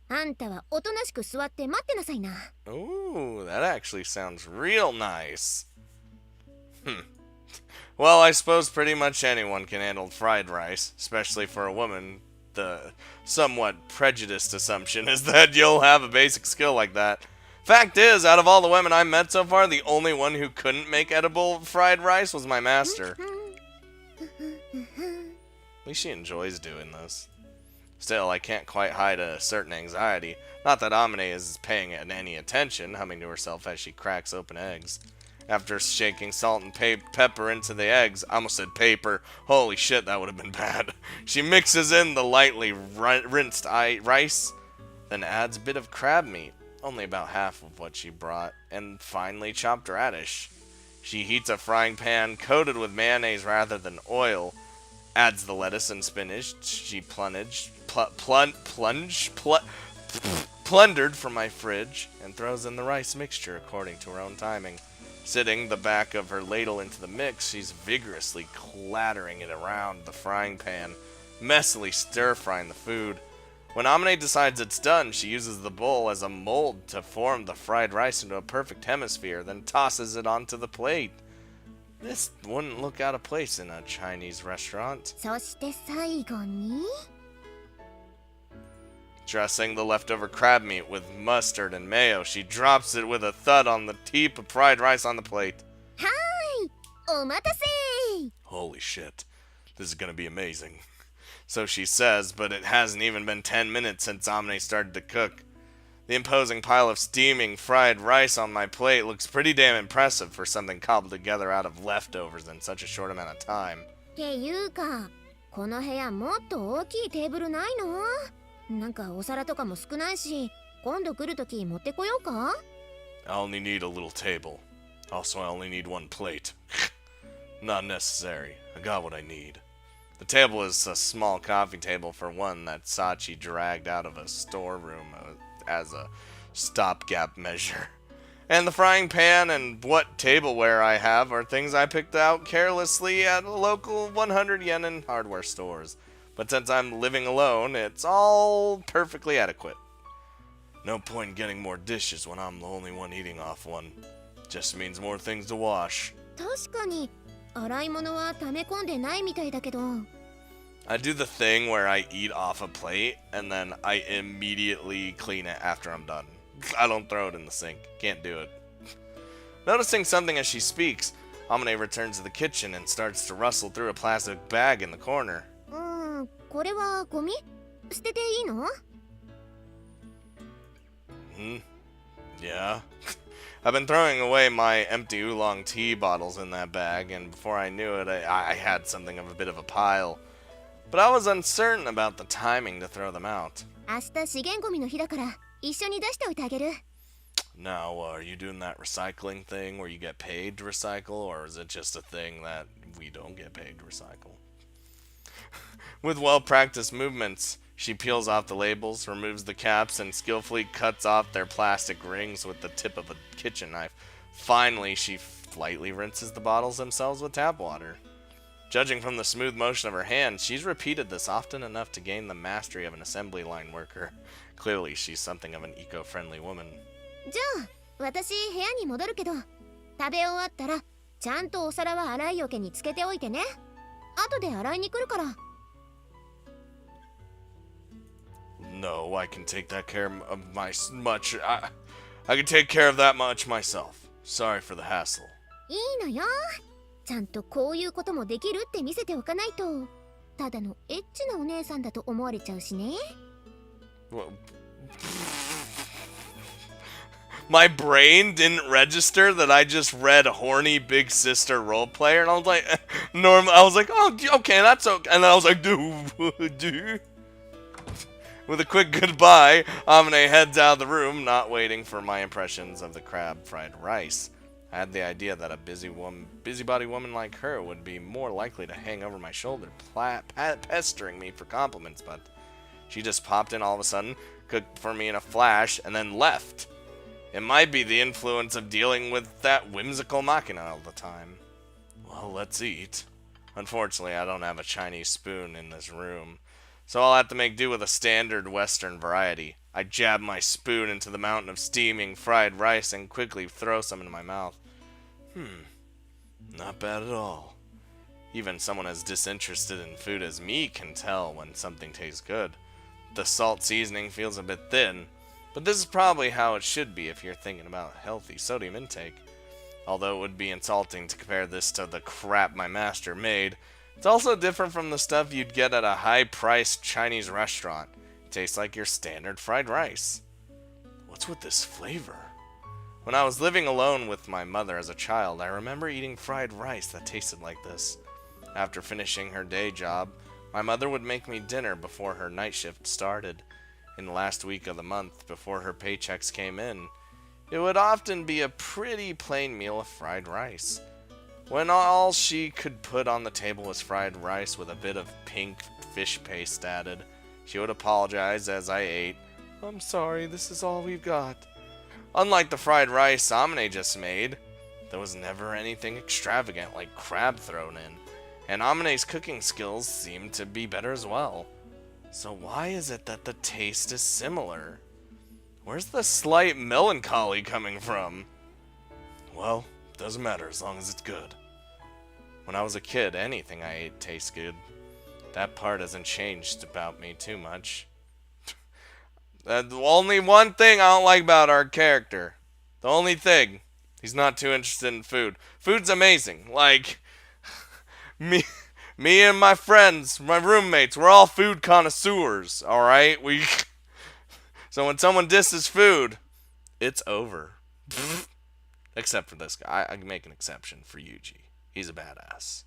あんたはおとなしく座って待ってなさいな。 Ooh, that actually sounds real nice. Well, I suppose pretty much anyone can handle fried rice, especially for a woman. The somewhat prejudiced assumption is that you'll have a basic skill like that. Fact is, out of all the women I met so far, the only one who couldn't make edible fried rice was my master. At least she enjoys doing this. Still, I can't quite hide a certain anxiety. Not that Amine is paying it any attention, humming to herself as she cracks open eggs. After shaking salt and pepper into the eggs, I almost said paper. Holy shit, that would have been bad. She mixes in the lightly rinsed rice, then adds a bit of crab meat, only about half of what she brought, and finally chopped radish. She heats a frying pan coated with mayonnaise rather than oil, adds the lettuce and spinach she plundered from my fridge, and throws in the rice mixture according to her own timing. Sitting the back of her ladle into the mix, she's vigorously clattering it around the frying pan, messily stir-frying the food. When Amine decides it's done, she uses the bowl as a mold to form the fried rice into a perfect hemisphere, then tosses it onto the plate. This wouldn't look out of place in a Chinese restaurant. そして最後に Dressing the leftover crab meat with mustard and mayo, she drops it with a thud on the heap of fried rice on the plate. はーい、お待たせ。 Holy shit, this is gonna be amazing. So she says, but it hasn't even been 10 minutes since Amine started to cook. The imposing pile of steaming fried rice on my plate looks pretty damn impressive for something cobbled together out of leftovers in such a short amount of time. っていうか、この部屋もっと大きいテーブルないの？なんかお皿とかも少ないし、今度来るとき持ってこようか？ I only need a little table. Also, I only need one plate. Not necessary. I got what I need. The table is a small coffee table for one that Sachi dragged out of a storeroom as a stopgap measure. And the frying pan and what tableware I have are things I picked out carelessly at a local 100 yen in hardware stores. But since I'm living alone, it's all perfectly adequate. No point in getting more dishes when I'm the only one eating off one. Just means more things to wash. 確かに洗い物は溜め込んでないみたいだけど。 I do the thing where I eat off a plate and then I immediately clean it after I'm done. I don't throw it in the sink. Can't do it. Noticing something as she speaks, Amine returns to the kitchen and starts to rustle through a plastic bag in the corner. これはゴミ？捨てていいの？ Yeah. I've been throwing away my empty oolong tea bottles in that bag, and before I knew it, I had something of a bit of a pile. But I was uncertain about the timing to throw them out. 明日資源ゴミの日だから一緒に出しておいてあげる。 Now, are you doing that recycling thing where you get paid to recycle, or is it just a thing that we don't get paid to recycle? With well-practiced movements, she peels off the labels, removes the caps, and skillfully cuts off their plastic rings with the tip of a kitchen knife. Finally, she lightly rinses the bottles themselves with tap water. Judging from the smooth motion of her hand, she's repeated this often enough to gain the mastery of an assembly line worker. Clearly, she's something of an eco-friendly woman. じゃあ、私部屋に戻るけど、食べ終わったらちゃんとお皿は洗い桶につけておいてね。後で洗いに来るから。 No, I can take that care of I can take care of that much myself. Sorry for the hassle. いいのよ。ちゃんとこういうこともできるって見せておかないと、ただのエッチなお姉さんだと思われちゃうしね。Well, my brain didn't register that I just read horny big sister role player, and I was like, I was like, oh, okay, that's okay, and then I was like, do. With a quick goodbye, Amine heads out of the room, not waiting for my impressions of the crab fried rice. I had the idea that a busybody woman like her would be more likely to hang over my shoulder, pestering me for compliments, but she just popped in all of a sudden, cooked for me in a flash, and then left. It might be the influence of dealing with that whimsical machina all the time. Well, let's eat. Unfortunately, I don't have a Chinese spoon in this room, so I'll have to make do with a standard Western variety. I jab my spoon into the mountain of steaming fried rice and quickly throw some into my mouth. Not bad at all. Even someone as disinterested in food as me can tell when something tastes good. The salt seasoning feels a bit thin, but this is probably how it should be if you're thinking about healthy sodium intake. Although it would be insulting to compare this to the crap my master made, it's also different from the stuff you'd get at a high-priced Chinese restaurant. It tastes like your standard fried rice. What's with this flavor? When I was living alone with my mother as a child, I remember eating fried rice that tasted like this. After finishing her day job, my mother would make me dinner before her night shift started. In the last week of the month, before her paychecks came in, it would often be a pretty plain meal of fried rice. When all she could put on the table was fried rice with a bit of pink fish paste added, she would apologize as I ate. I'm sorry, this is all we've got. Unlike the fried rice Amine just made, there was never anything extravagant like crab thrown in, and Amine's cooking skills seemed to be better as well. So why is it that the taste is similar? Where's the slight melancholy coming from? Well, doesn't matter as long as it's good. When I was a kid, anything I ate tastes good. That part hasn't changed about me too much. The only one thing I don't like about our character. The only thing. He's not too interested in food. Food's amazing. Like, me and my friends, my roommates, we're all food connoisseurs, alright? So when someone disses food, it's over. Except for this guy. I can make an exception for Yuji. He's a badass.